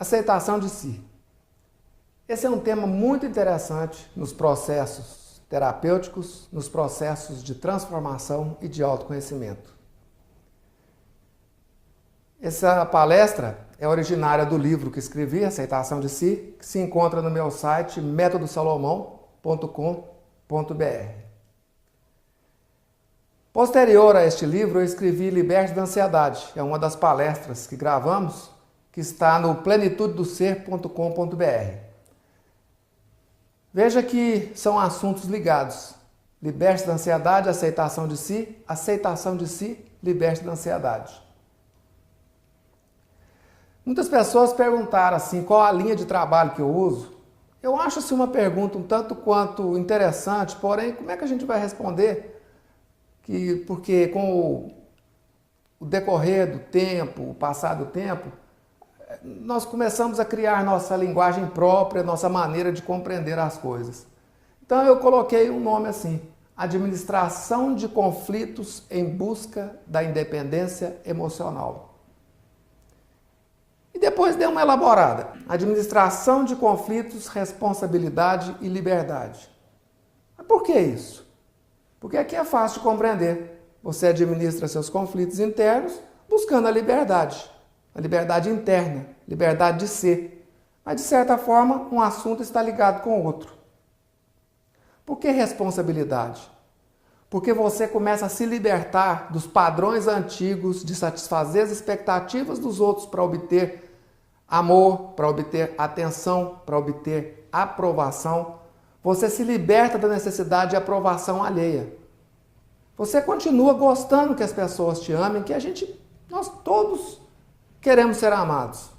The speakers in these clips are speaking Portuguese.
Aceitação de si. Esse é um tema muito interessante nos processos terapêuticos, nos processos de transformação e de autoconhecimento. Essa palestra é originária do livro que escrevi, Aceitação de Si, que se encontra no meu site metodosalomão.com.br. Posterior a este livro, eu escrevi Liberte da Ansiedade. É uma das palestras que gravamos, que está no plenitudedoser.com.br. Veja que são assuntos ligados. Liberte da ansiedade, aceitação de si, liberte da ansiedade. Muitas pessoas perguntaram assim, qual a linha de trabalho que eu uso? Eu acho assim uma pergunta um tanto quanto interessante, porém, como é que a gente vai responder? Porque com o decorrer do tempo, o passar do tempo, nós começamos a criar nossa linguagem própria, nossa maneira de compreender as coisas. Então eu coloquei um nome assim, Administração de Conflitos em Busca da Independência Emocional. E depois dei uma elaborada, Administração de Conflitos, Responsabilidade e Liberdade. Mas por que isso? Porque aqui é fácil de compreender. Você administra seus conflitos internos buscando a liberdade interna, liberdade de ser. Mas, de certa forma, um assunto está ligado com o outro. Por que responsabilidade? Porque você começa a se libertar dos padrões antigos de satisfazer as expectativas dos outros para obter amor, para obter atenção, para obter aprovação. Você se liberta da necessidade de aprovação alheia. Você continua gostando que as pessoas te amem, que nós todos queremos ser amados.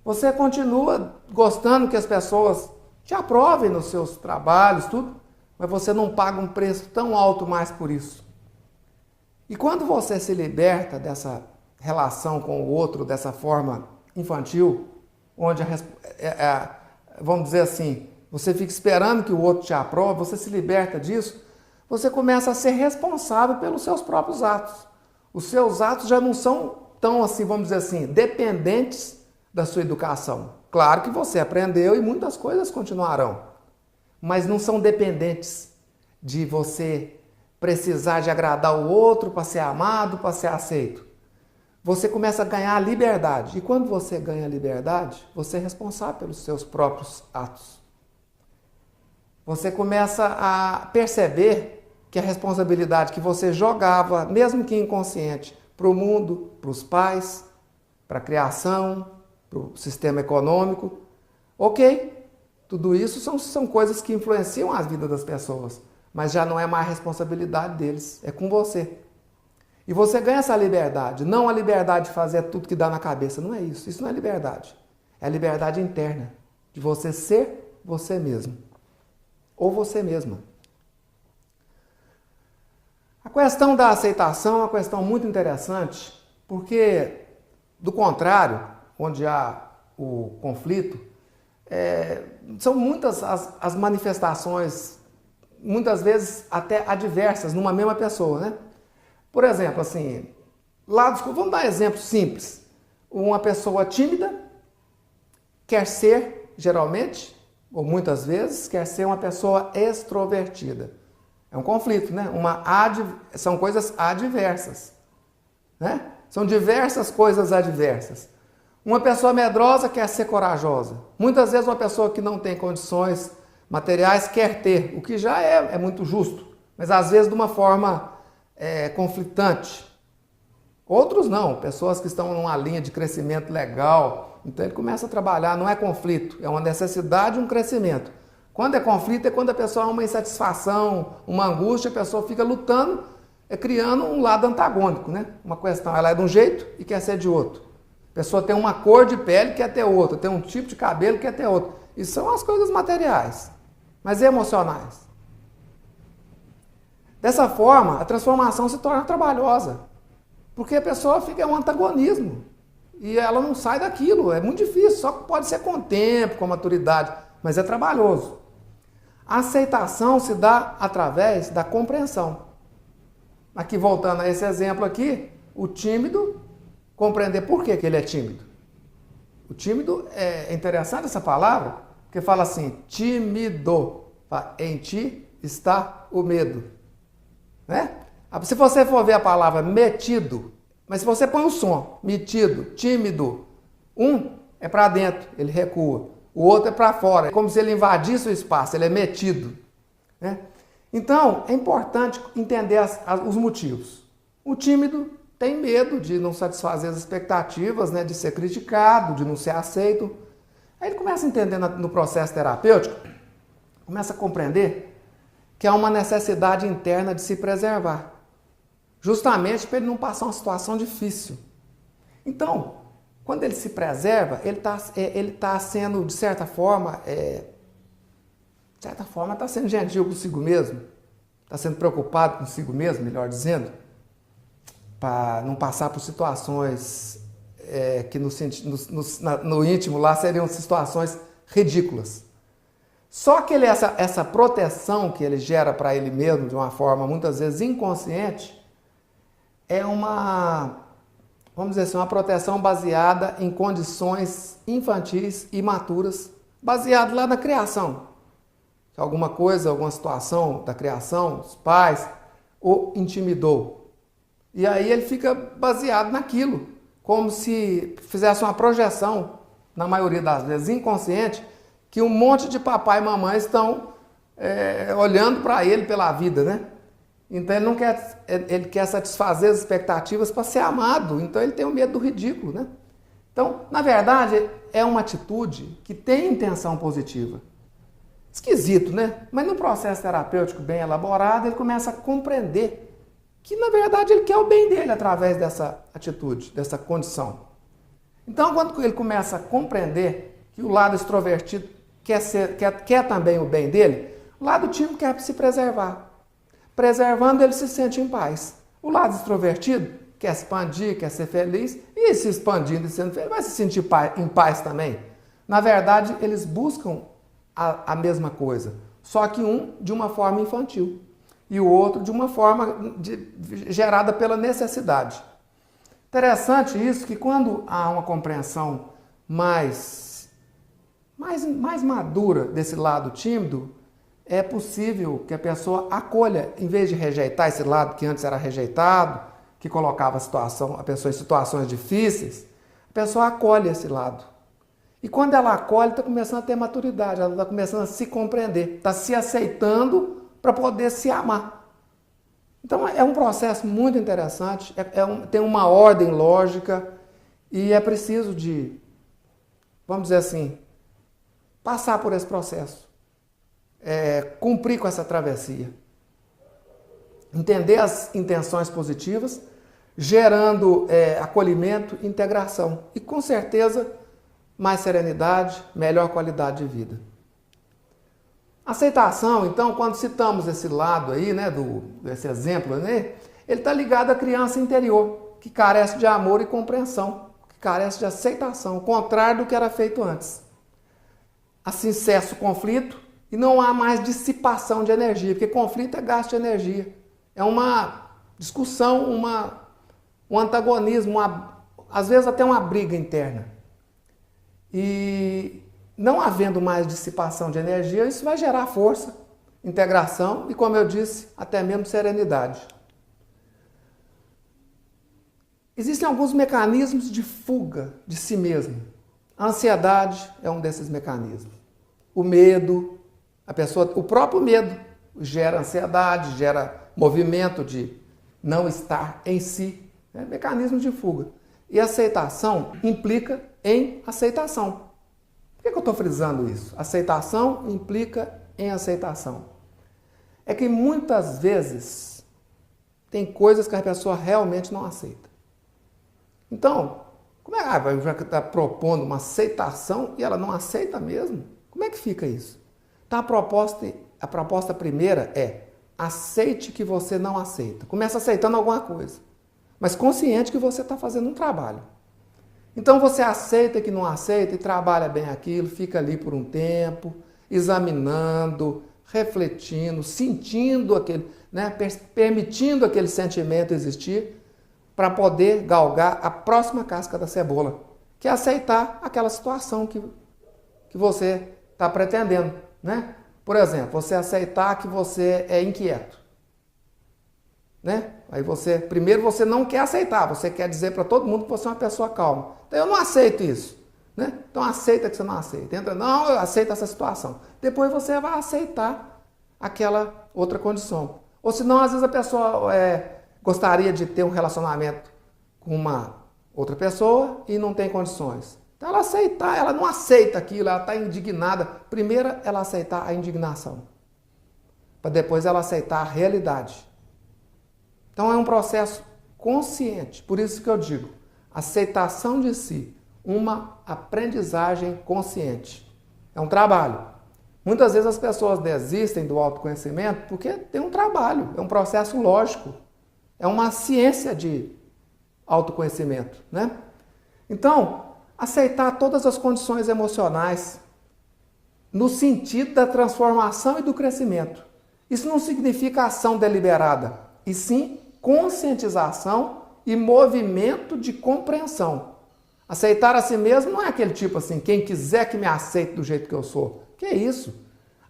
Você continua gostando que as pessoas te aprovem nos seus trabalhos, tudo, mas você não paga um preço tão alto mais por isso. E quando você se liberta dessa relação com o outro, dessa forma infantil, onde, vamos dizer assim, você fica esperando que o outro te aprove, você se liberta disso, você começa a ser responsável pelos seus próprios atos. Os seus atos já não são tão, assim, vamos dizer assim, dependentes da sua educação. Claro que você aprendeu e muitas coisas continuarão, mas não são dependentes de você precisar de agradar o outro para ser amado, para ser aceito. Você começa a ganhar liberdade. E quando você ganha liberdade, você é responsável pelos seus próprios atos. Você começa a perceber que a responsabilidade que você jogava, mesmo que inconsciente, para o mundo, para os pais, para a criação, para o sistema econômico. Ok, tudo isso são coisas que influenciam a vida das pessoas, mas já não é mais responsabilidade deles, é com você. E você ganha essa liberdade, não a liberdade de fazer tudo que dá na cabeça, não é isso. Isso não é liberdade. É a liberdade interna, de você ser você mesmo, ou você mesma. A questão da aceitação é uma questão muito interessante, porque, do contrário, onde há o conflito, são muitas as manifestações, muitas vezes até adversas, numa mesma pessoa, né? Por exemplo, assim, vamos dar um exemplo simples. Uma pessoa tímida quer ser, geralmente, ou muitas vezes, quer ser uma pessoa extrovertida. É um conflito, né? São coisas adversas, né? São diversas coisas adversas. Uma pessoa medrosa quer ser corajosa. Muitas vezes uma pessoa que não tem condições materiais quer ter, o que já é muito justo, mas às vezes de uma forma conflitante. Outros não, pessoas que estão numa linha de crescimento legal, então ele começa a trabalhar, não é conflito, é uma necessidade e um crescimento. Quando é conflito é quando a pessoa há uma insatisfação, uma angústia, a pessoa fica lutando, criando um lado antagônico, né? Uma questão, ela é de um jeito e quer ser de outro. A pessoa tem uma cor de pele e quer ter outra, tem um tipo de cabelo e quer ter outro. Isso são as coisas materiais, mas emocionais. Dessa forma, a transformação se torna trabalhosa, porque a pessoa fica um antagonismo e ela não sai daquilo, é muito difícil, só que pode ser com o tempo, com a maturidade, mas é trabalhoso. A aceitação se dá através da compreensão. Aqui, voltando a esse exemplo aqui, o tímido compreender por que ele é tímido. O tímido é interessante essa palavra, porque fala assim, tímido, em ti está o medo. Né? Se você for ver a palavra metido, mas se você põe o som, metido, tímido, um é para dentro, ele recua. O outro é para fora, é como se ele invadisse o espaço, ele é metido. Né? Então, é importante entender os motivos. O tímido tem medo de não satisfazer as expectativas, né, de ser criticado, de não ser aceito. Aí ele começa a entender no processo terapêutico, começa a compreender que há uma necessidade interna de se preservar, justamente para ele não passar uma situação difícil. Então, quando ele se preserva, ele tá sendo, de certa forma, está sendo gentil consigo mesmo, está sendo preocupado consigo mesmo, melhor dizendo, para não passar por situações que no íntimo lá seriam situações ridículas. Só que essa proteção que ele gera para ele mesmo, de uma forma muitas vezes inconsciente, é vamos dizer assim, uma proteção baseada em condições infantis e imaturas, baseado lá na criação. Alguma coisa, alguma situação da criação, os pais, o intimidou. E aí ele fica baseado naquilo, como se fizesse uma projeção, na maioria das vezes inconsciente, que um monte de papai e mamãe estão olhando para ele pela vida, né? Então ele quer satisfazer as expectativas para ser amado, então ele tem o medo do ridículo, né? Então, na verdade, é uma atitude que tem intenção positiva. Esquisito, né? Mas no processo terapêutico bem elaborado, ele começa a compreender que, na verdade, ele quer o bem dele através dessa atitude, dessa condição. Então, quando ele começa a compreender que o lado extrovertido quer também o bem dele, o lado tímido quer se preservar. Preservando, ele se sente em paz. O lado extrovertido quer se expandir, quer ser feliz, e se expandindo e sendo feliz, vai se sentir em paz também. Na verdade, eles buscam a mesma coisa, só que um de uma forma infantil e o outro de uma forma gerada pela necessidade. Interessante isso, que quando há uma compreensão mais madura desse lado tímido, é possível que a pessoa acolha, em vez de rejeitar esse lado que antes era rejeitado, que colocava a pessoa em situações difíceis, a pessoa acolhe esse lado. E quando ela acolhe, está começando a ter maturidade, ela está começando a se compreender, está se aceitando para poder se amar. Então é um processo muito interessante, tem uma ordem lógica e é preciso vamos dizer assim, passar por esse processo. Cumprir com essa travessia. Entender as intenções positivas, gerando acolhimento e integração. E com certeza, mais serenidade, melhor qualidade de vida. Aceitação, então, quando citamos esse lado aí, né, desse exemplo, né, ele está ligado à criança interior, que carece de amor e compreensão, que carece de aceitação, o contrário do que era feito antes. Assim cessa o conflito e não há mais dissipação de energia, porque conflito é gasto de energia. É uma discussão, um antagonismo, às vezes até uma briga interna. E não havendo mais dissipação de energia, isso vai gerar força, integração e, como eu disse, até mesmo serenidade. Existem alguns mecanismos de fuga de si mesmo. A ansiedade é um desses mecanismos. O medo, o próprio medo gera ansiedade, gera movimento de não estar em si. É mecanismo de fuga. E aceitação implica em aceitação. Por que eu estou frisando isso? Aceitação implica em aceitação. É que muitas vezes tem coisas que a pessoa realmente não aceita. Então, como é que já está propondo uma aceitação e ela não aceita mesmo? Como é que fica isso? Então a proposta primeira é: aceite que você não aceita. Começa aceitando alguma coisa, mas consciente que você está fazendo um trabalho. Então você aceita que não aceita e trabalha bem aquilo, fica ali por um tempo, examinando, refletindo, sentindo aquele, né, permitindo aquele sentimento existir para poder galgar a próxima casca da cebola, que é aceitar aquela situação que você está pretendendo, né? Por exemplo, você aceitar que você é inquieto, né? Aí primeiro você não quer aceitar, você quer dizer para todo mundo que você é uma pessoa calma. Então eu não aceito isso, né? Então aceita que você não aceita. Entra, não, eu aceito essa situação. Depois você vai aceitar aquela outra condição. Ou senão, às vezes a pessoa gostaria de ter um relacionamento com uma outra pessoa e não tem condições. Então ela não aceita aquilo, ela está indignada. Primeiro ela aceitar a indignação, para depois ela aceitar a realidade. Então é um processo consciente, por isso que eu digo, aceitação de si, uma aprendizagem consciente. É um trabalho. Muitas vezes as pessoas desistem do autoconhecimento porque tem um trabalho, é um processo lógico, é uma ciência de autoconhecimento, né? Então, aceitar todas as condições emocionais no sentido da transformação e do crescimento. Isso não significa ação deliberada, e sim conscientização e movimento de compreensão. Aceitar a si mesmo não é aquele tipo assim, quem quiser que me aceite do jeito que eu sou. Que é isso?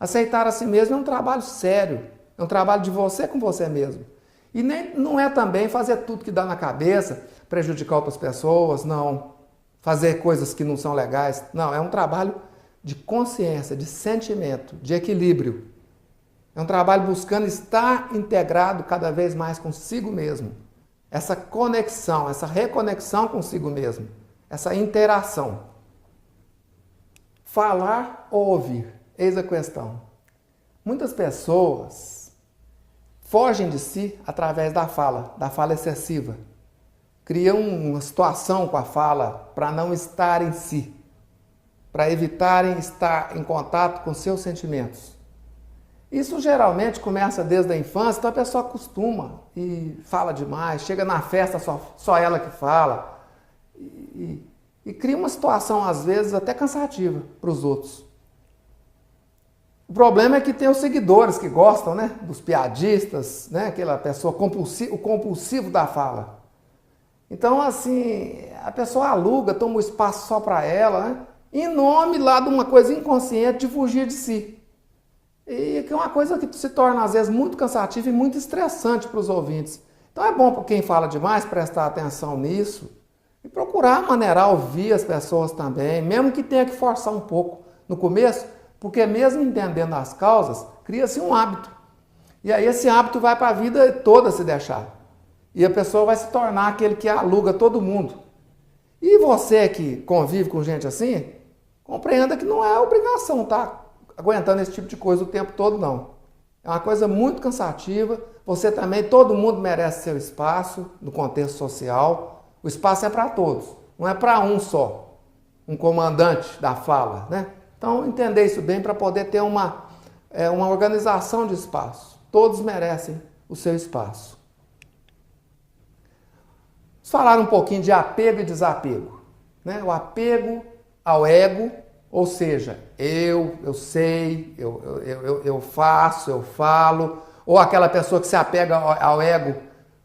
Aceitar a si mesmo é um trabalho sério, é um trabalho de você com você mesmo. E não é também fazer tudo que dá na cabeça, prejudicar outras pessoas, não. Fazer coisas que não são legais. Não, é um trabalho de consciência, de sentimento, de equilíbrio. É um trabalho buscando estar integrado cada vez mais consigo mesmo. Essa conexão, essa reconexão consigo mesmo. Essa interação. Falar ou ouvir? Eis a questão. Muitas pessoas fogem de si através da fala excessiva. Criam uma situação com a fala para não estar em si, para evitarem estar em contato com seus sentimentos. Isso geralmente começa desde a infância, então a pessoa acostuma e fala demais, chega na festa só ela que fala e cria uma situação às vezes até cansativa para os outros. O problema é que tem os seguidores que gostam, né, dos piadistas, né, aquela pessoa o compulsivo da fala. Então, assim, a pessoa aluga, toma um espaço só para ela, né, em nome lá de uma coisa inconsciente de fugir de si. E que é uma coisa que se torna, às vezes, muito cansativa e muito estressante para os ouvintes. Então é bom para quem fala demais prestar atenção nisso e procurar maneirar ouvir as pessoas também, mesmo que tenha que forçar um pouco no começo, porque mesmo entendendo as causas, cria-se um hábito. E aí esse hábito vai para a vida toda se deixar. E a pessoa vai se tornar aquele que aluga todo mundo. E você que convive com gente assim, compreenda que não é obrigação estar aguentando esse tipo de coisa o tempo todo, não. É uma coisa muito cansativa. Você também, todo mundo merece seu espaço no contexto social. O espaço é para todos, não é para um só, um comandante da fala, né? Então, entender isso bem para poder ter uma organização de espaço. Todos merecem o seu espaço. Vamos falar um pouquinho de apego e desapego, né? O apego ao ego, ou seja, eu sei, eu faço, eu falo, ou aquela pessoa que se apega ao ego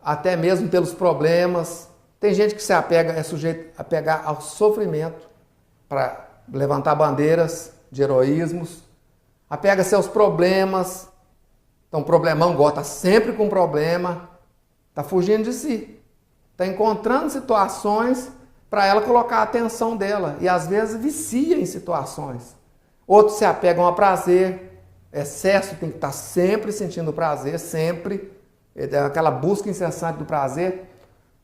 até mesmo pelos problemas. Tem gente que se apega, é sujeito a pegar ao sofrimento para levantar bandeiras de heroísmos, apega seus problemas, então problemão gosta sempre com problema, está fugindo de si, está encontrando situações para ela colocar a atenção dela e às vezes vicia em situações. Outros se apegam a prazer, excesso, tem que estar sempre sentindo prazer, sempre, aquela busca incessante do prazer,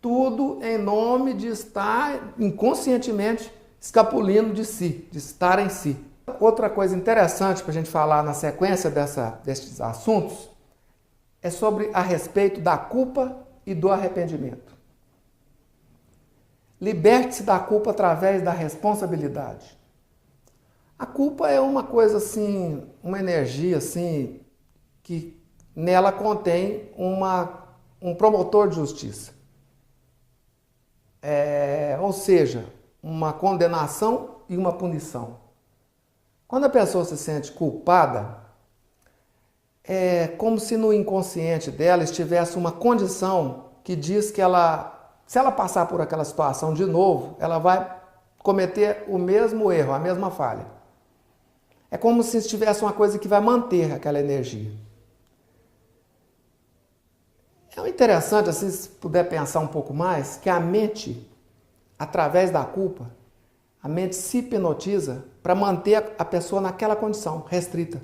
tudo em nome de estar inconscientemente escapulindo de si, de estar em si. Outra coisa interessante para a gente falar na sequência destes assuntos é sobre a respeito da culpa e do arrependimento. Liberte-se da culpa através da responsabilidade. A culpa é uma coisa assim, uma energia assim, que nela contém um promotor de justiça. Ou seja, uma condenação e uma punição. Quando a pessoa se sente culpada, é como se no inconsciente dela estivesse uma condição que diz que se ela passar por aquela situação de novo, ela vai cometer o mesmo erro, a mesma falha. É como se tivesse uma coisa que vai manter aquela energia. É interessante, assim, se puder pensar um pouco mais, que a mente, através da culpa, a mente se hipnotiza para manter a pessoa naquela condição restrita.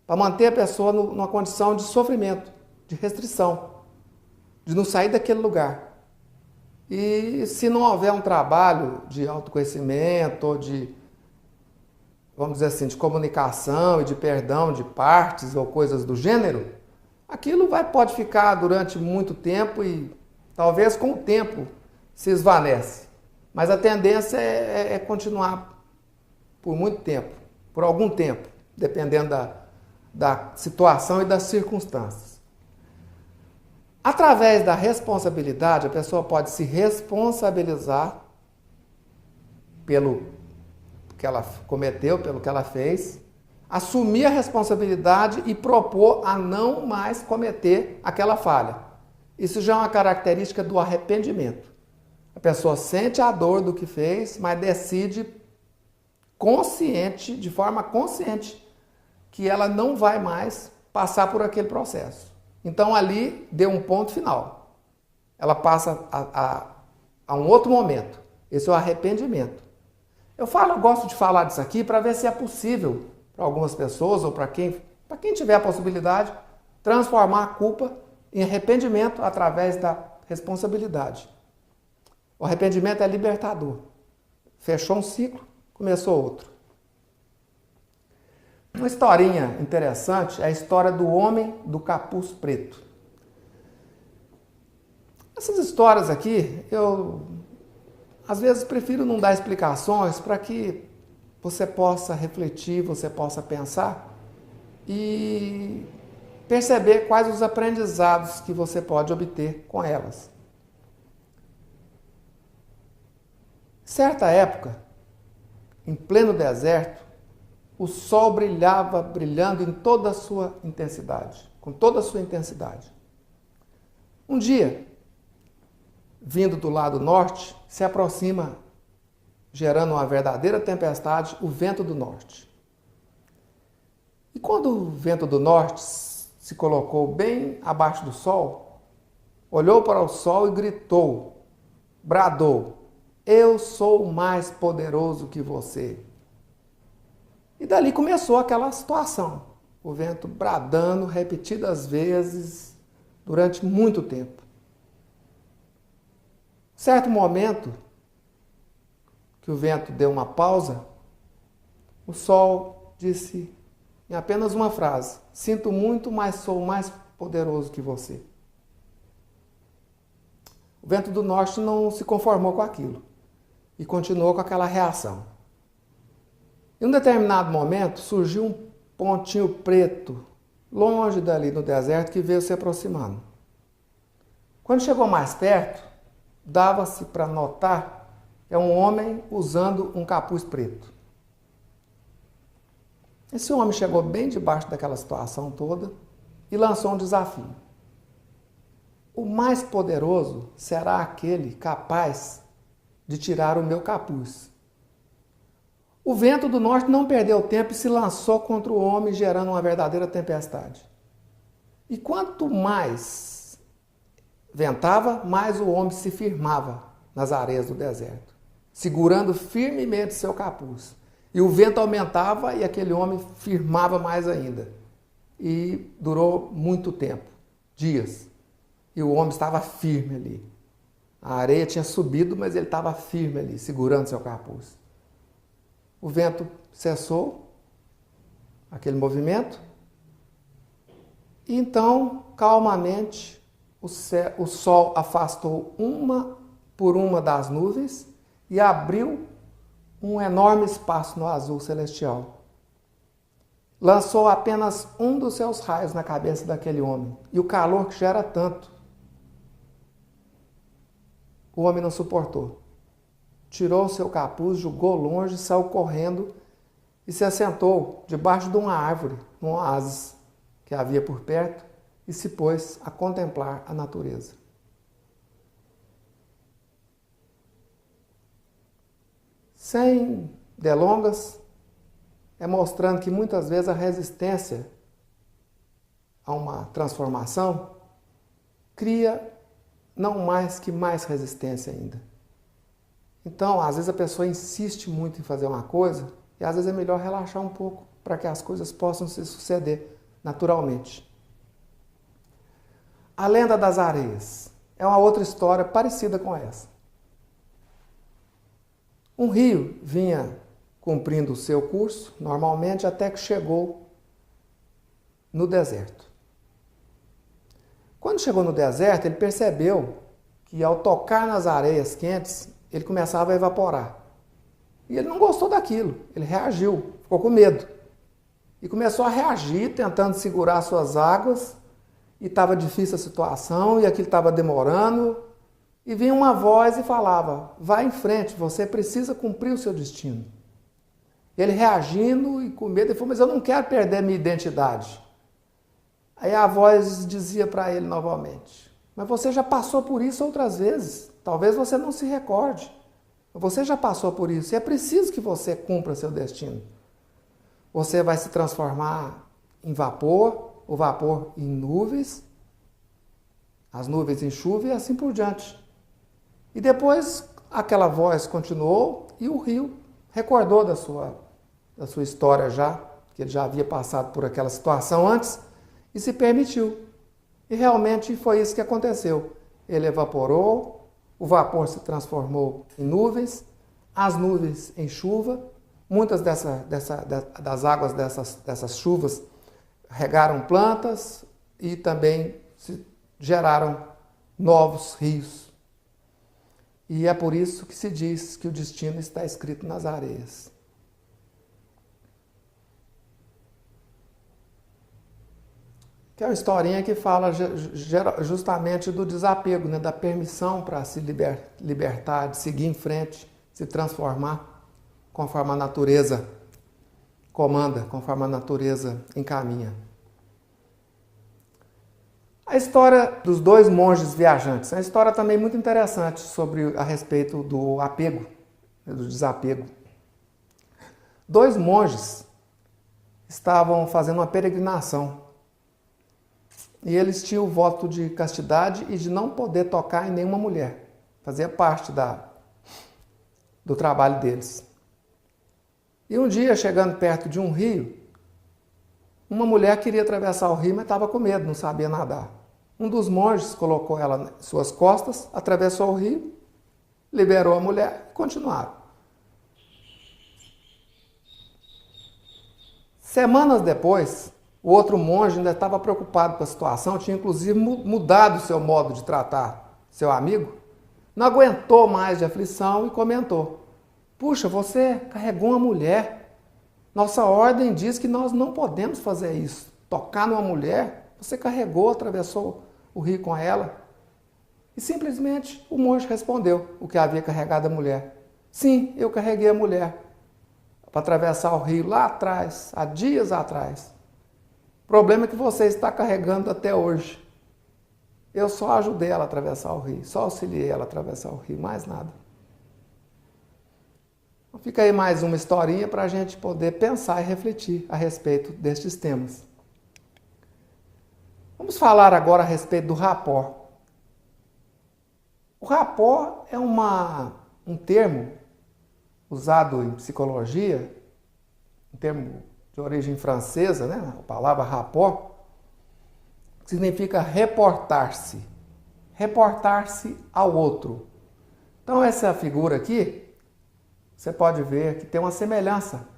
Para manter a pessoa numa condição de sofrimento, de restrição, de não sair daquele lugar. E se não houver um trabalho de autoconhecimento, ou de, vamos dizer assim, de comunicação e de perdão de partes ou coisas do gênero, aquilo pode ficar durante muito tempo e talvez com o tempo se esvanece. Mas a tendência é continuar por muito tempo, por algum tempo, dependendo da situação e das circunstâncias. Através da responsabilidade, a pessoa pode se responsabilizar pelo que ela cometeu, pelo que ela fez, assumir a responsabilidade e propor a não mais cometer aquela falha. Isso já é uma característica do arrependimento. A pessoa sente a dor do que fez, mas decide de forma consciente, que ela não vai mais passar por aquele processo. Então ali deu um ponto final. Ela passa a um outro momento. Esse é o arrependimento. Eu gosto de falar disso aqui para ver se é possível para algumas pessoas ou para quem tiver a possibilidade, transformar a culpa em arrependimento através da responsabilidade. O arrependimento é libertador. Fechou um ciclo, começou outro. Uma historinha interessante é a história do homem do capuz preto. Essas histórias aqui, eu às vezes prefiro não dar explicações para que você possa refletir, você possa pensar e perceber quais os aprendizados que você pode obter com elas. Certa época, em pleno deserto, o sol brilhando em toda a sua intensidade, com toda a sua intensidade. Um dia, vindo do lado norte, se aproxima, gerando uma verdadeira tempestade, o vento do norte. E quando o vento do norte se colocou bem abaixo do sol, olhou para o sol e gritou, bradou: "Eu sou mais poderoso que você." E dali começou aquela situação, o vento bradando repetidas vezes durante muito tempo. Certo momento que o vento deu uma pausa, o sol disse em apenas uma frase: "Sinto muito, mas sou mais poderoso que você." O vento do norte não se conformou com aquilo e continuou com aquela reação. Em um determinado momento, surgiu um pontinho preto, longe dali no deserto, que veio se aproximando. Quando chegou mais perto, dava-se para notar que é um homem usando um capuz preto. Esse homem chegou bem debaixo daquela situação toda e lançou um desafio. O mais poderoso será aquele capaz de tirar o meu capuz. O vento do norte não perdeu tempo e se lançou contra o homem, gerando uma verdadeira tempestade. E quanto mais ventava, mais o homem se firmava nas areias do deserto, segurando firmemente seu capuz. E o vento aumentava e aquele homem firmava mais ainda. E durou muito tempo, dias. E o homem estava firme ali. A areia tinha subido, mas ele estava firme ali, segurando seu capuz. O vento cessou, aquele movimento, e então, calmamente, o sol afastou uma por uma das nuvens e abriu um enorme espaço no azul celestial. Lançou apenas um dos seus raios na cabeça daquele homem, e o calor que já era tanto, o homem não suportou. Tirou seu capuz, jogou longe, saiu correndo e se assentou debaixo de uma árvore, num oásis que havia por perto, e se pôs a contemplar a natureza. Sem delongas, é mostrando que muitas vezes a resistência a uma transformação cria não mais que mais resistência ainda. Então, às vezes a pessoa insiste muito em fazer uma coisa e às vezes é melhor relaxar um pouco para que as coisas possam se suceder naturalmente. A lenda das areias é uma outra história parecida com essa. Um rio vinha cumprindo o seu curso, normalmente, até que chegou no deserto. Quando chegou no deserto, ele percebeu que ao tocar nas areias quentes, ele começava a evaporar. E ele não gostou daquilo, ele reagiu, ficou com medo. E começou a reagir, tentando segurar suas águas, e estava difícil a situação, e aquilo estava demorando, e vinha uma voz e falava, vai em frente, você precisa cumprir o seu destino. Ele reagindo e com medo, ele falou, mas eu não quero perder minha identidade. Aí a voz dizia para ele novamente, mas você já passou por isso outras vezes, talvez você não se recorde. Você já passou por isso e é preciso que você cumpra seu destino. Você vai se transformar em vapor, o vapor em nuvens, as nuvens em chuva e assim por diante. E depois aquela voz continuou e o rio recordou da sua história já, que ele já havia passado por aquela situação antes e se permitiu. E realmente foi isso que aconteceu. Ele evaporou, o vapor se transformou em nuvens, as nuvens em chuva, muitas das águas dessas chuvas regaram plantas e também se geraram novos rios. E é por isso que se diz que o destino está escrito nas areias. Que é uma historinha que fala justamente do desapego, né? Da permissão para se libertar, de seguir em frente, se transformar conforme a natureza comanda, conforme a natureza encaminha. A história dos dois monges viajantes é uma história também muito interessante a respeito do apego, do desapego. Dois monges estavam fazendo uma peregrinação e eles tinham o voto de castidade e de não poder tocar em nenhuma mulher. Fazia parte do trabalho deles. E um dia, chegando perto de um rio, uma mulher queria atravessar o rio, mas estava com medo, não sabia nadar. Um dos monges colocou ela em suas costas, atravessou o rio, liberou a mulher e continuaram. Semanas depois, o outro monge ainda estava preocupado com a situação, tinha inclusive mudado o seu modo de tratar seu amigo, não aguentou mais de aflição e comentou, puxa, você carregou uma mulher, nossa ordem diz que nós não podemos fazer isso, tocar numa mulher, você carregou, atravessou o rio com ela. E simplesmente o monge respondeu o que havia carregado a mulher. Sim, eu carreguei a mulher para atravessar o rio lá atrás, há dias atrás. O problema é que você está carregando até hoje. Eu só ajudei ela a atravessar o rio, só auxiliei ela a atravessar o rio, mais nada. Então fica aí mais uma historinha para a gente poder pensar e refletir a respeito destes temas. Vamos falar agora a respeito do rapport. O rapport é um termo usado em psicologia, um termo de origem francesa, né? A palavra rapport, que significa reportar-se ao outro. Então essa figura aqui, você pode ver que tem uma semelhança.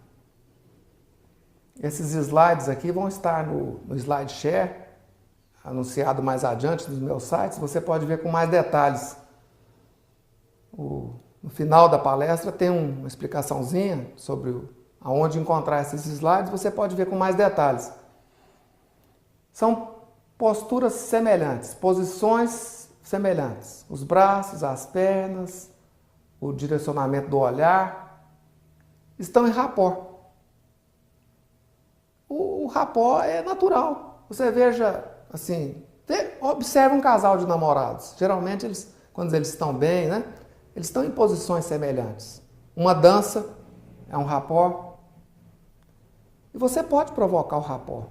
Esses slides aqui vão estar no SlideShare, anunciado mais adiante nos meus sites, você pode ver com mais detalhes. No final da palestra tem uma explicaçãozinha sobre aonde encontrar esses slides, você pode ver com mais detalhes. São posturas semelhantes, posições semelhantes. Os braços, as pernas, o direcionamento do olhar estão em rapport. O rapport é natural. Você veja, assim, observe um casal de namorados. Geralmente, quando eles estão bem, né? Eles estão em posições semelhantes. Uma dança é um rapport. E você pode provocar o rapport.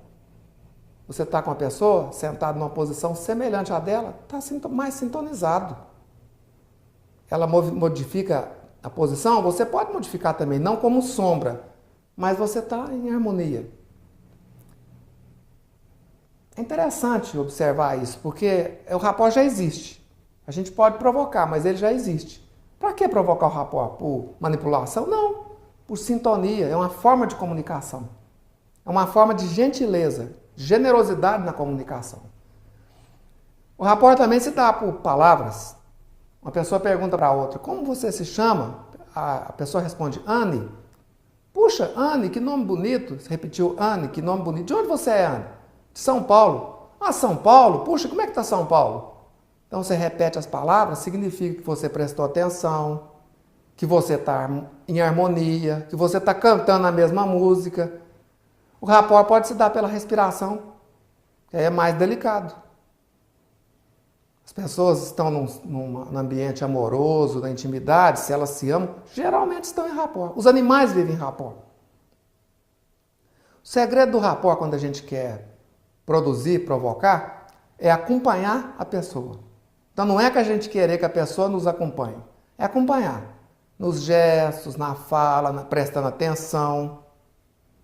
Você está com uma pessoa sentada numa posição semelhante à dela, está mais sintonizado. Ela modifica a posição, você pode modificar também, não como sombra, mas você está em harmonia. É interessante observar isso, porque o rapport já existe. A gente pode provocar, mas ele já existe. Para que provocar o rapport? Por manipulação? Não. Por sintonia. É uma forma de comunicação. É uma forma de gentileza, generosidade na comunicação. O rapport também se dá por palavras. Uma pessoa pergunta para a outra, como você se chama? A pessoa responde, Anne. Puxa, Anne, que nome bonito. Você repetiu, Anne, que nome bonito. De onde você é, Anne? De São Paulo. Ah, São Paulo? Puxa, como é que está São Paulo? Então você repete as palavras, significa que você prestou atenção, que você está em harmonia, que você está cantando a mesma música. O rapport pode se dar pela respiração, que é mais delicado. As pessoas estão num ambiente amoroso, na intimidade, se elas se amam, geralmente estão em rapport. Os animais vivem em rapport. O segredo do rapport, quando a gente quer produzir, provocar, é acompanhar a pessoa. Então não é que a gente querer que a pessoa nos acompanhe, é acompanhar. Nos gestos, na fala, prestando atenção,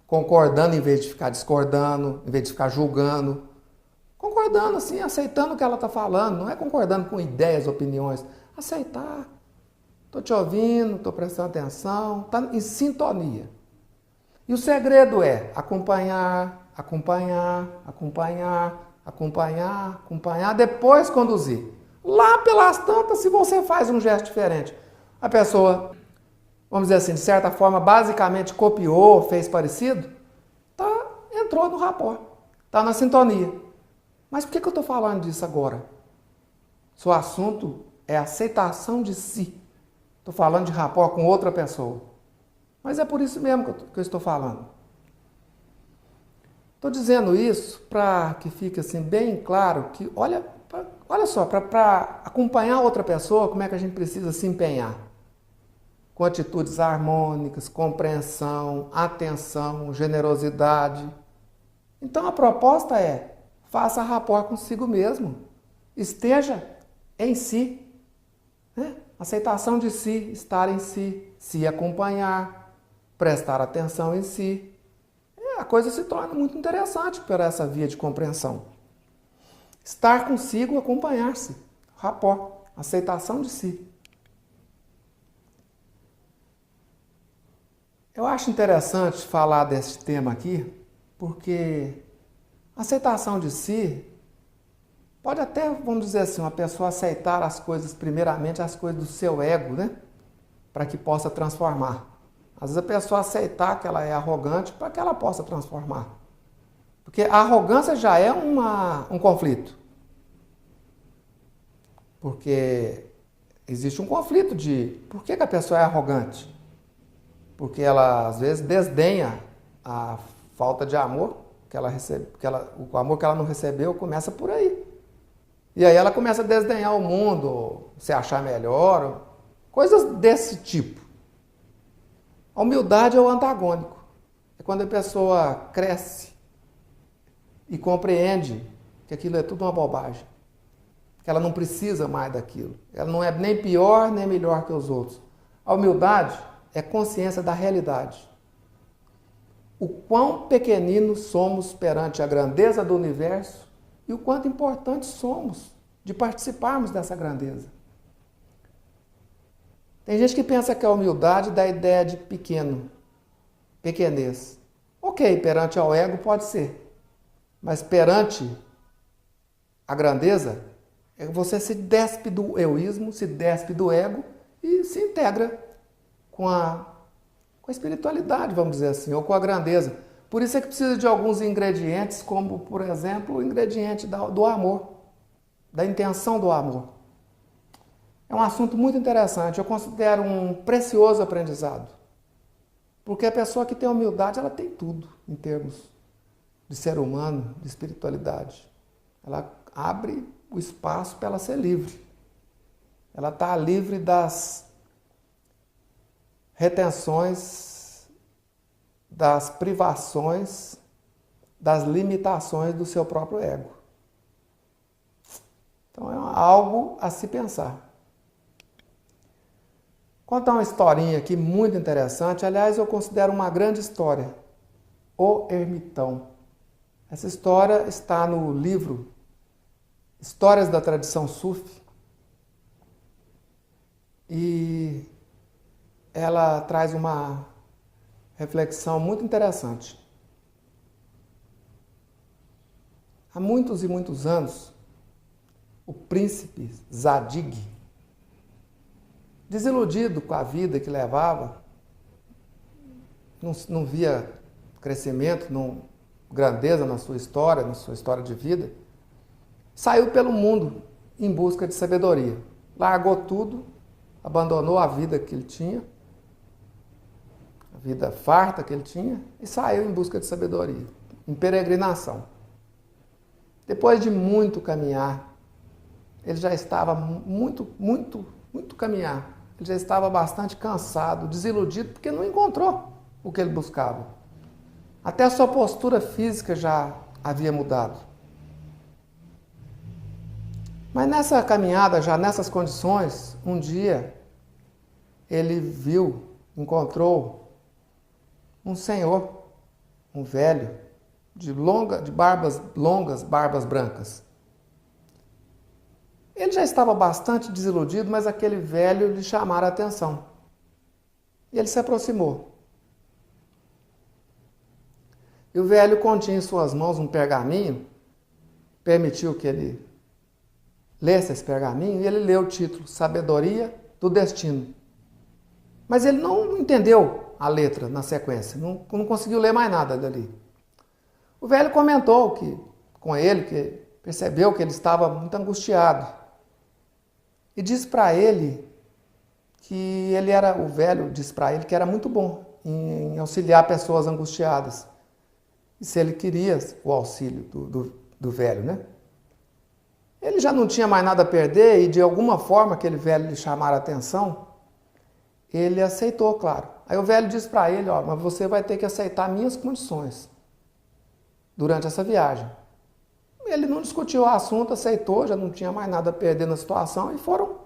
concordando em vez de ficar discordando, em vez de ficar julgando. Concordando assim, aceitando o que ela está falando, não é concordando com ideias, opiniões. Aceitar. Estou te ouvindo, estou prestando atenção, está em sintonia. E o segredo é acompanhar, acompanhar, acompanhar, acompanhar, acompanhar, depois conduzir. Lá pelas tantas, se você faz um gesto diferente, a pessoa, vamos dizer assim, de certa forma, basicamente copiou, fez parecido, entrou no rapport, está na sintonia. Mas por que eu estou falando disso agora? Se o assunto é aceitação de si. Estou falando de rapport com outra pessoa. Mas é por isso mesmo que eu estou falando. Estou dizendo isso para que fique assim bem claro que, olha só, para acompanhar outra pessoa, como é que a gente precisa se empenhar? Com atitudes harmônicas, compreensão, atenção, generosidade. Então a proposta é, faça rapport consigo mesmo. Esteja em si. Né? Aceitação de si, estar em si, se acompanhar, prestar atenção em si. A coisa se torna muito interessante por essa via de compreensão. Estar consigo, acompanhar-se. Rapport, aceitação de si. Eu acho interessante falar desse tema aqui, porque aceitação de si pode até, vamos dizer assim, uma pessoa aceitar as coisas, primeiramente as coisas do seu ego, né? Para que possa transformar. Às vezes a pessoa aceitar que ela é arrogante para que ela possa transformar. Porque a arrogância já é um conflito. Porque existe um conflito de por que a pessoa é arrogante? Porque ela às vezes desdenha a falta de amor que ela recebe, o amor que ela não recebeu começa por aí. E aí ela começa a desdenhar o mundo, se achar melhor, coisas desse tipo. A humildade é o antagônico. É quando a pessoa cresce e compreende que aquilo é tudo uma bobagem. Que ela não precisa mais daquilo. Ela não é nem pior nem melhor que os outros. A humildade é consciência da realidade. O quão pequeninos somos perante a grandeza do universo e o quanto importantes somos de participarmos dessa grandeza. Tem gente que pensa que a humildade dá a ideia de pequenez. Ok, perante ao ego pode ser, mas perante a grandeza, você se despe do egoísmo, se despe do ego e se integra com a espiritualidade, vamos dizer assim, ou com a grandeza. Por isso é que precisa de alguns ingredientes, como, por exemplo, o ingrediente do amor, da intenção do amor. É um assunto muito interessante, eu considero um precioso aprendizado. Porque a pessoa que tem humildade, ela tem tudo em termos de ser humano, de espiritualidade. Ela abre o espaço para ela ser livre. Ela está livre das retenções, das privações, das limitações do seu próprio ego. Então é algo a se pensar. Contar uma historinha aqui muito interessante, aliás, eu considero uma grande história, O Ermitão. Essa história está no livro Histórias da Tradição Sufi e ela traz uma reflexão muito interessante. Há muitos e muitos anos, o príncipe Zadig, desiludido com a vida que levava, não via crescimento, grandeza na sua história de vida, saiu pelo mundo em busca de sabedoria. Largou tudo, abandonou a vida que ele tinha, a vida farta que ele tinha, e saiu em busca de sabedoria, em peregrinação. Depois de muito caminhar, ele já estava muito caminhar. Ele já estava bastante cansado, desiludido, porque não encontrou o que ele buscava. Até a sua postura física já havia mudado. Mas nessa caminhada, já nessas condições, um dia ele encontrou um senhor, um velho, de longas barbas brancas. Ele já estava bastante desiludido, mas aquele velho lhe chamara a atenção. E ele se aproximou. E o velho continha em suas mãos um pergaminho, permitiu que ele lesse esse pergaminho, e ele leu o título, Sabedoria do Destino. Mas ele não entendeu a letra na sequência, não conseguiu ler mais nada dali. O velho comentou com ele que percebeu que ele estava muito angustiado. E disse para ele que o velho disse para ele que era muito bom em auxiliar pessoas angustiadas. E se ele queria o auxílio do velho, né? Ele já não tinha mais nada a perder e de alguma forma aquele velho lhe chamara a atenção, ele aceitou, claro. Aí o velho disse para ele, mas você vai ter que aceitar minhas condições durante essa viagem. Ele não discutiu o assunto, aceitou, já não tinha mais nada a perder na situação e foram.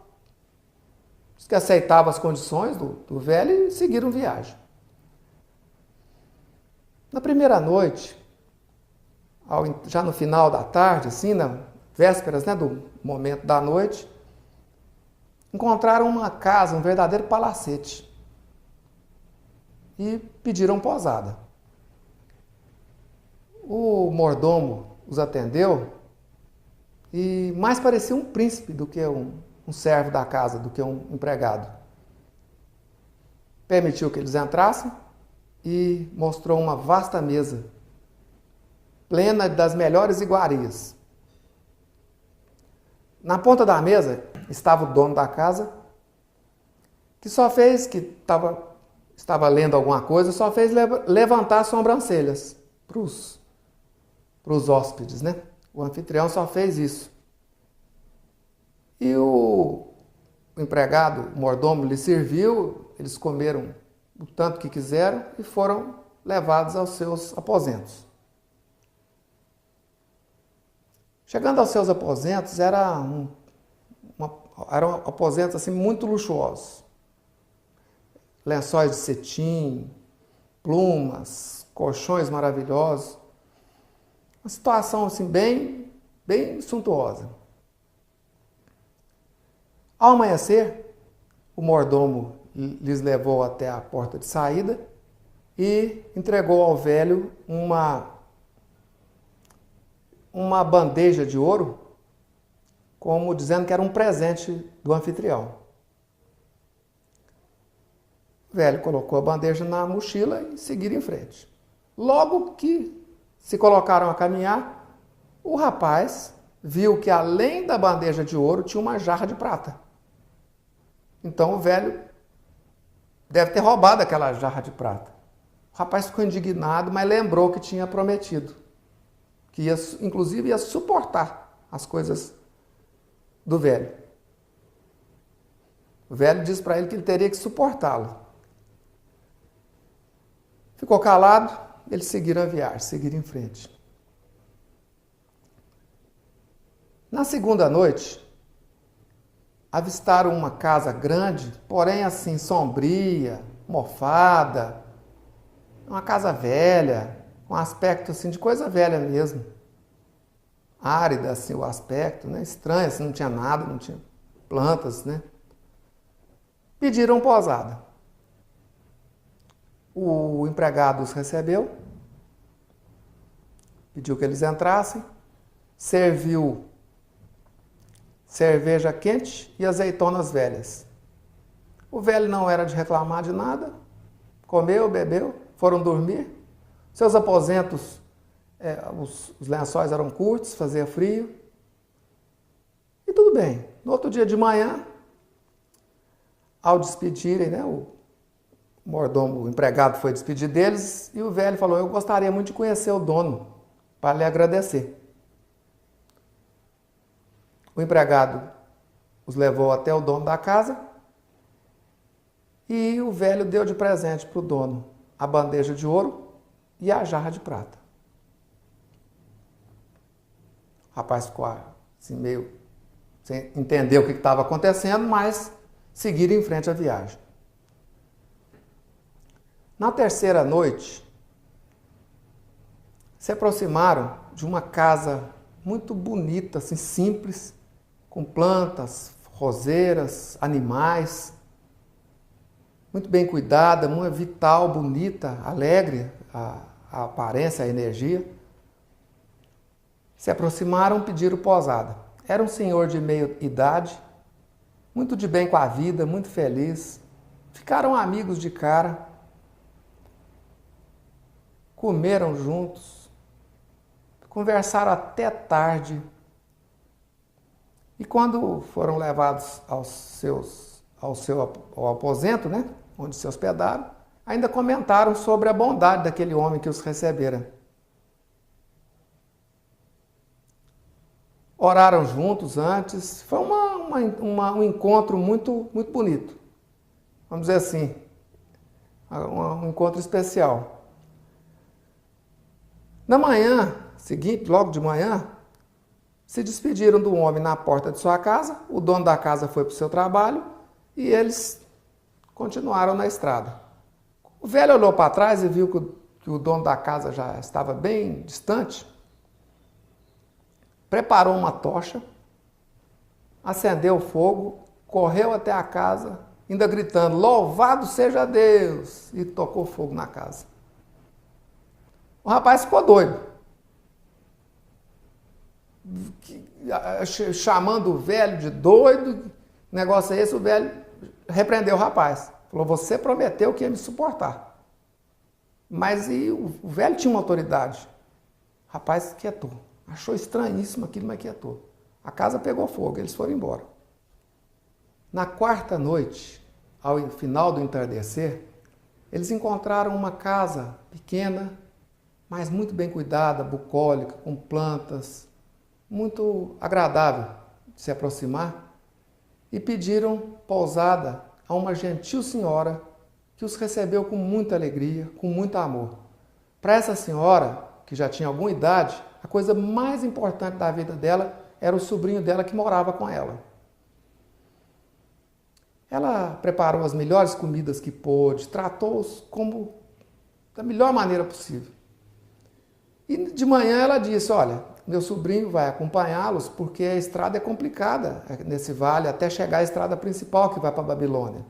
Os que aceitavam as condições do velho e seguiram viagem. Na primeira noite, já no final da tarde, assim, na vésperas, né, do momento da noite, encontraram uma casa, um verdadeiro palacete, e pediram posada. O mordomo os atendeu e mais parecia um príncipe do que um servo da casa, do que um empregado. Permitiu que eles entrassem e mostrou uma vasta mesa, plena das melhores iguarias. Na ponta da mesa estava o dono da casa, que estava lendo alguma coisa, só fez levantar as sobrancelhas para os hóspedes, né? O anfitrião só fez isso. E o empregado, o mordomo, lhe serviu, eles comeram o tanto que quiseram e foram levados aos seus aposentos. Chegando aos seus aposentos, eram aposentos assim, muito luxuosos. Lençóis de cetim, plumas, colchões maravilhosos. Uma situação assim, bem suntuosa. Ao amanhecer, o mordomo lhes levou até a porta de saída e entregou ao velho uma bandeja de ouro, como dizendo que era um presente do anfitrião. O velho colocou a bandeja na mochila e seguiram em frente. Logo que se colocaram a caminhar, o rapaz viu que além da bandeja de ouro tinha uma jarra de prata. Então o velho deve ter roubado aquela jarra de prata. O rapaz ficou indignado, mas lembrou que tinha prometido, que inclusive ia suportar as coisas do velho. O velho disse para ele que ele teria que suportá-lo. Ficou calado, eles seguiram a viagem, seguiram em frente. Na segunda noite, avistaram uma casa grande, porém assim, sombria, mofada, uma casa velha, com aspecto assim de coisa velha mesmo. Árida assim o aspecto, né? Estranho, assim, não tinha nada, não tinha plantas, né? Pediram posada. O empregado os recebeu, pediu que eles entrassem, serviu cerveja quente e azeitonas velhas. O velho não era de reclamar de nada, comeu, bebeu, foram dormir. Seus aposentos, os lençóis eram curtos, fazia frio. E tudo bem. No outro dia de manhã, ao despedirem, né, o mordomo, o empregado foi despedir deles e o velho falou: eu gostaria muito de conhecer o dono para lhe agradecer. O empregado os levou até o dono da casa e o velho deu de presente para o dono a bandeja de ouro e a jarra de prata. O rapaz ficou assim, meio sem entender o que estava acontecendo, mas seguiram em frente à viagem. Na terceira noite, se aproximaram de uma casa muito bonita, assim, simples, com plantas, roseiras, animais, muito bem cuidada, muito vital, bonita, alegre, a aparência, a energia. Se aproximaram, pediram posada. Era um senhor de meia idade, muito de bem com a vida, muito feliz. Ficaram amigos de cara, comeram juntos, conversaram até tarde. E quando foram levados ao aposento, né, onde se hospedaram, ainda comentaram sobre a bondade daquele homem que os recebera. Oraram juntos antes, foi um encontro muito, muito bonito. Vamos dizer assim, um encontro especial. Na manhã seguinte, logo de manhã, se despediram do homem na porta de sua casa, o dono da casa foi para o seu trabalho e eles continuaram na estrada. O velho olhou para trás e viu que o dono da casa já estava bem distante, preparou uma tocha, acendeu o fogo, correu até a casa, ainda gritando: louvado seja Deus! E tocou fogo na casa. O rapaz ficou doido, chamando o velho de doido. Negócio é esse, o velho repreendeu o rapaz. Falou: você prometeu que ia me suportar. Mas o velho tinha uma autoridade. O rapaz quietou. Achou estranhíssimo aquilo, mas quietou. A casa pegou fogo, eles foram embora. Na quarta noite, ao final do entardecer, eles encontraram uma casa pequena, mas muito bem cuidada, bucólica, com plantas, muito agradável de se aproximar, e pediram pousada a uma gentil senhora que os recebeu com muita alegria, com muito amor. Para essa senhora, que já tinha alguma idade, a coisa mais importante da vida dela era o sobrinho dela que morava com ela. Ela preparou as melhores comidas que pôde, tratou-os como da melhor maneira possível. E de manhã ela disse: olha, meu sobrinho vai acompanhá-los porque a estrada é complicada nesse vale até chegar à estrada principal que vai para a Babilônia.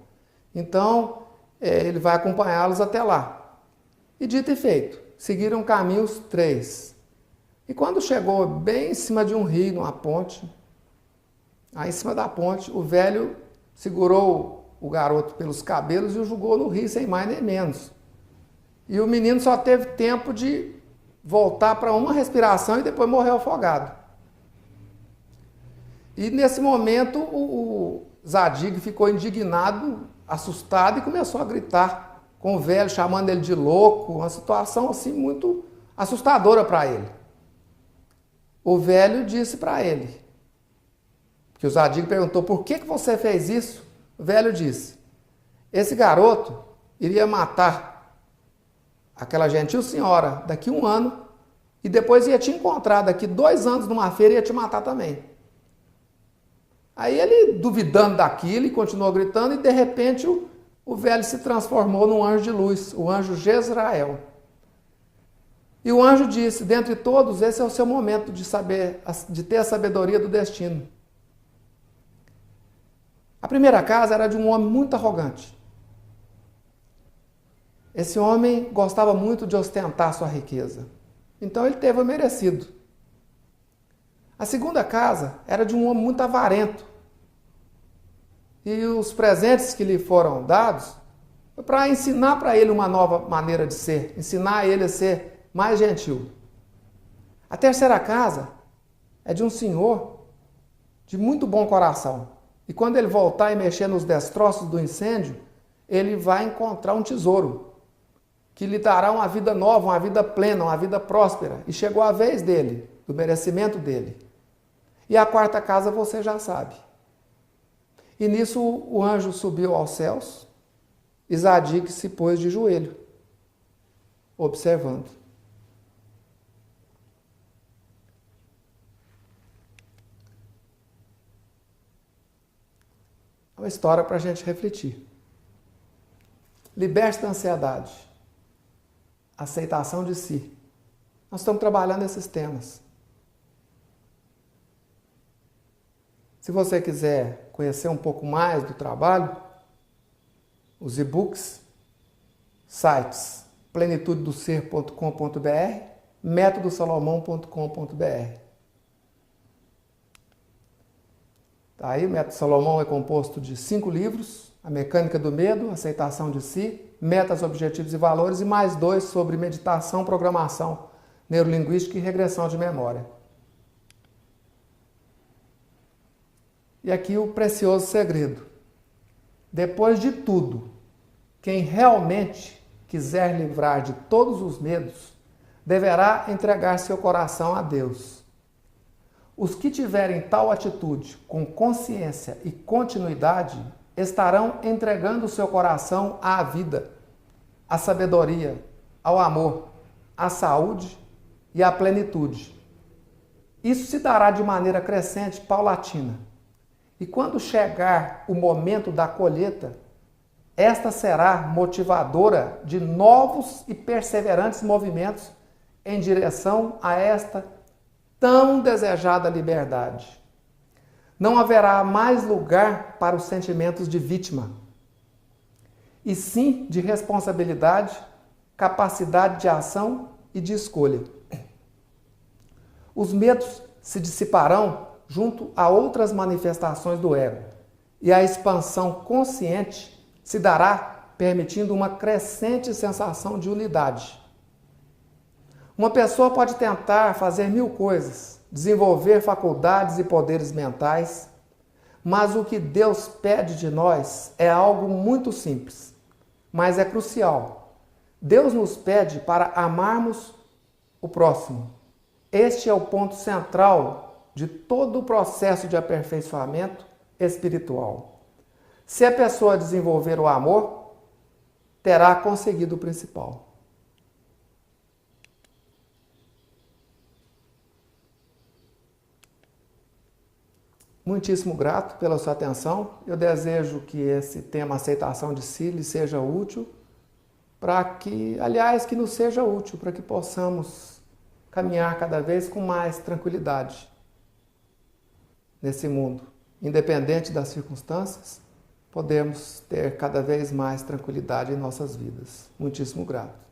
Então, ele vai acompanhá-los até lá. E dito e feito, seguiram o caminho os três. E quando chegou bem em cima de um rio, numa ponte, aí em cima da ponte, o velho segurou o garoto pelos cabelos e o jogou no rio sem mais nem menos. E o menino só teve tempo de voltar para uma respiração e depois morreu afogado. E nesse momento o Zadig ficou indignado, assustado e começou a gritar com o velho, chamando ele de louco, uma situação assim muito assustadora para ele. O velho disse para ele, que o Zadig perguntou: por que você fez isso? O velho disse: esse garoto iria matar aquela gentil senhora daqui 1 ano e depois ia te encontrar daqui 2 anos numa feira e ia te matar também. Aí ele, duvidando daquilo, e continuou gritando, e de repente o velho se transformou num anjo de luz, o anjo Jezrael. E o anjo disse: dentre todos, esse é o seu momento de ter a sabedoria do destino. A primeira casa era de um homem muito arrogante. Esse homem gostava muito de ostentar sua riqueza. Então ele teve o merecido. A segunda casa era de um homem muito avarento. E os presentes que lhe foram dados foi para ensinar para ele uma nova maneira de ser, ensinar ele a ser mais gentil. A terceira casa é de um senhor de muito bom coração. E quando ele voltar e mexer nos destroços do incêndio, ele vai encontrar um tesouro que lhe dará uma vida nova, uma vida plena, uma vida próspera. E chegou a vez dele, do merecimento dele. E a quarta casa você já sabe. E nisso o anjo subiu aos céus e Zadig se pôs de joelho, observando. É uma história para a gente refletir. Liberte da ansiedade. Aceitação de si. Nós estamos trabalhando esses temas. Se você quiser conhecer um pouco mais do trabalho, os e-books, sites plenitudedoser.com.br, métodosalomão.com.br. Tá aí, o Método Salomão é composto de 5 livros: A Mecânica do Medo, Aceitação de Si, Metas, Objetivos e Valores, e mais 2 sobre meditação, programação neurolinguística e regressão de memória. E aqui o precioso segredo. Depois de tudo, quem realmente quiser livrar de todos os medos, deverá entregar seu coração a Deus. Os que tiverem tal atitude com consciência e continuidade estarão entregando seu coração à vida, à sabedoria, ao amor, à saúde e à plenitude. Isso se dará de maneira crescente, paulatina. E quando chegar o momento da colheita, esta será motivadora de novos e perseverantes movimentos em direção a esta tão desejada liberdade. Não haverá mais lugar para os sentimentos de vítima, e sim de responsabilidade, capacidade de ação e de escolha. Os medos se dissiparão junto a outras manifestações do ego, e a expansão consciente se dará permitindo uma crescente sensação de unidade. Uma pessoa pode tentar fazer 1000 coisas, desenvolver faculdades e poderes mentais, mas o que Deus pede de nós é algo muito simples, mas é crucial. Deus nos pede para amarmos o próximo. Este é o ponto central de todo o processo de aperfeiçoamento espiritual. Se a pessoa desenvolver o amor, terá conseguido o principal. Muitíssimo grato pela sua atenção. Eu desejo que esse tema aceitação de si lhe seja útil, que nos seja útil, para que possamos caminhar cada vez com mais tranquilidade nesse mundo. Independente das circunstâncias, podemos ter cada vez mais tranquilidade em nossas vidas. Muitíssimo grato.